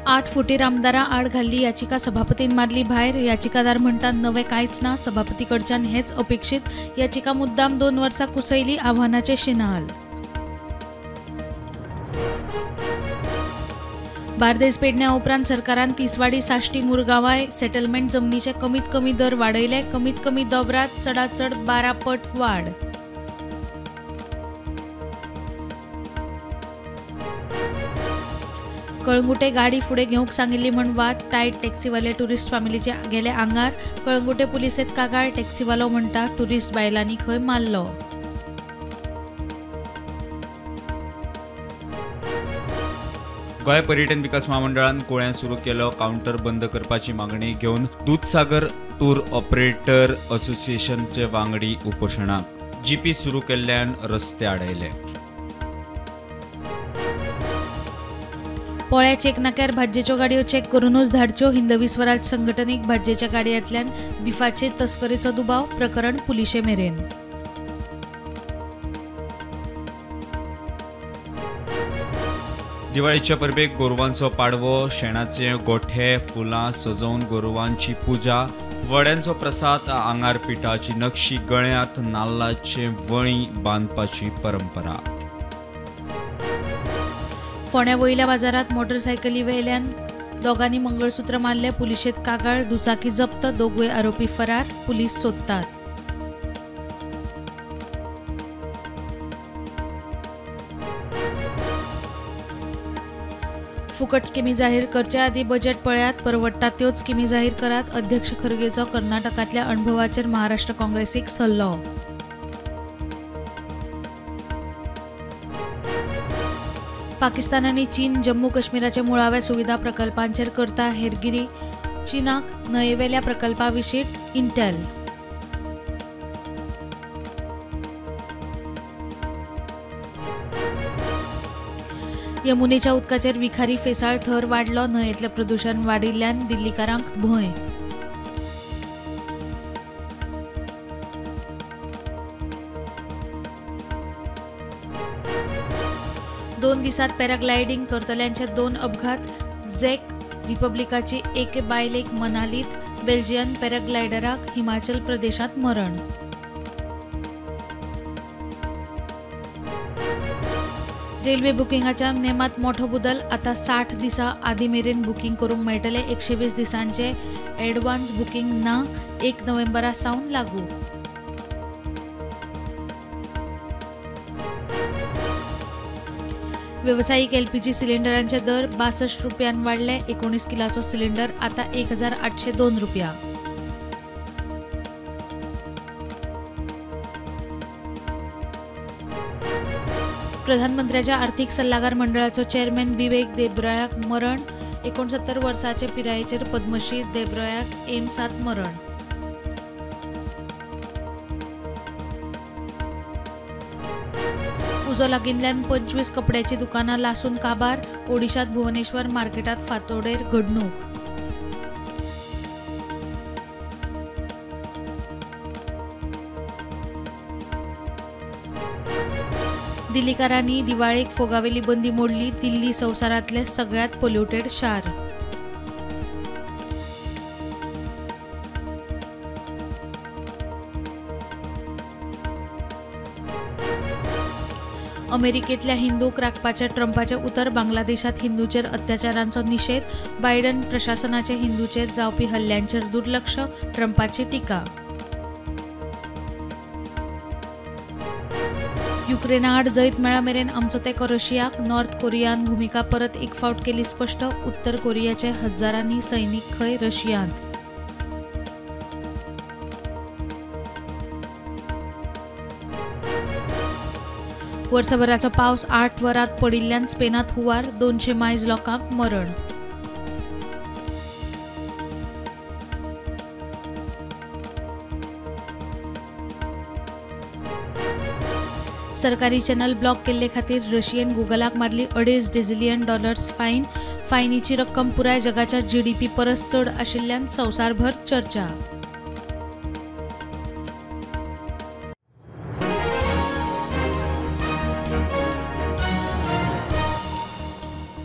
8 फुटीर आमदारां आड घाल्ली याचिका सभापतीन मारली भायर। याचिकादार म्हणटात नवे कांयच ना, सभापती कडच्यान हेच अपेक्षित। याचिका मुद्दाम 2 वर्सां कुसयली, आव्हानाचे शिनाल। बार्देस पेडण्या उपरांत सरकारान तिसवाडी साश्टी मुरगांवां सेटलमेंट जमनीचे कमीत कमी दर वाडयले। कमीत कमी दोबरात चडांत चड 12 पट वाड। कळंगुटे गाडी फुडें घेवंक सांगिल्ली म्हण वाद। टायट टॅक्सीवाले ट्युरिस्ट फामिलीचे गेले आंगार। कळंगुटे पुलिसेत कागाळ, टॅक्सीवालो म्हणटा ट्युरिस्ट बायलांनी खंय मारलो। गोंय पर्यटन विकास महामंडळान कुळ्यां सुरू केलो काउंटर बंद करपाची मागणी घेवन दूधसागर टूर ऑपरेटर असोसिएशनचे वांगडी उपोशणाक। जीपी सुरू केल्ल्यान रस्ते आडयले। पोळ्या चेक नाक्यार भाज्जेच्यो गाडयो चेक करूनच धाडच्यो। हिंदवी स्वराज संघटनेक भाज्जेच्या गाडयांतल्यान बिफाचे तस्करेचो दुबाव। प्रकरण पुलिशे मेरेन। दिवाळीच्या परबेक गोरवांचो पाडवो, शेणाचे गोठे, फुलां सजवून गोरवांची पुजा, वड्यांचो प्रसाद, आंगार पिठाची नक्षी, गळ्यांत नाल्लाचे वळी बांदपाची परंपरा। फोंड्या वयल्या बाजारात मोटरसायकली वेल्यान दोगांनी मंगळसूत्र मारले। पुलिशेत कागाळ, दुचाकी जप्त, दोगूय आरोपी फरार। पुलीस सोदतात। फुकट स्किमी जाहीर करचे आदी बजेट पळयात, परवडटा त्योच स्किमी जाहीर करात। अध्यक्ष खर्गेचो कर्नाटकातल्या अणभवाचेर महाराष्ट्र काँग्रेसीक सल्लो। पाकिस्तान आनी चीन जम्मू काश्मीराचे मुळाव्या सुविधा प्रकल्पांचेर करता हेरगिरी। चीनाक न्हंयेवेल्या प्रकल्पाविशीं इंटेल। यमुनेच्या उदकाचेर विखारी फेसाळ थर वाडलो। न्हंयेतलें प्रदूषण वाडिल्ल्यान दिल्लीकारांक भंय। दोन दिसात पॅराग्लायडिंग करतल्यांचे 2 अपघात। झेक रिपब्लिकाची एक बायलेक मनालीत, बेल्जियन पॅराग्लायडराक हिमाचल प्रदेशात मरण। रेल्वे बुकिंगाच्या नेमात मोठो बदल। आता 60 दिसां आदी मेरेन बुकिंग करूंक मेळटले। 120 दिसांचे एडवान्स बुकिंग ना। 1 नोव्हेंबरा सावन लागू। व्यावसायिक एलपीजी सिलिंडरांचे दर 62 रुपयान वाडले। 19 किलाचो सिलिंडर आता 1802 रुपया। प्रधानमंत्र्याच्या आर्थिक सल्लागार मंडळाचो चेअरमॅन बिवेक देबरॉयाक मरण। 69 वर्साचे पिरायेचेर पद्मश्री देबरॉयाक एम्सात मरण। उजो लागिल्ल्यान 25 कपड्याची दुकानां लासून काबार। ओडिशात भुवनेश्वर मार्केटात फांतोडेर घडणूक। दिल्लीकारांनी दिवाळेक फोगावेली बंदी मोडली। दिल्ली संवसारांतले सगळ्यात पोल्युटेड शार। अमेरिकेतल्या हिंदूंक राखपाचे ट्रंपाचे उतर। बांगलादेशात हिंदूंचेर अत्याचारांचो निषेध। बायडन प्रशासनाचे हिंदूंचेर जावपी हल्ल्यांचेर दुर्लक्ष। ट्रंपाची टिका। युक्रेना आड जैत मेळा मेरेन आमचो तेंको रशियाक। नॉर्थ कोरियान भूमिका परत एक फावट केली स्पश्ट। उत्तर कोरियाचे हजारांनी सैनीक खंय रशियांत। वर्सभराचो पावस 8 वरात पडिल्ल्यान स्पेनात हुंवार। 200 मायज लोकांक मरण। सरकारी चॅनल ब्लॉक केल्ले खातीर रशियन गुगलाक मारली $2.5 डिजिलियन फायन। फायनीची रक्कम पुराय जगाच्या GDP परस चड आशिल्ल्यान संवसारभर चर्चा।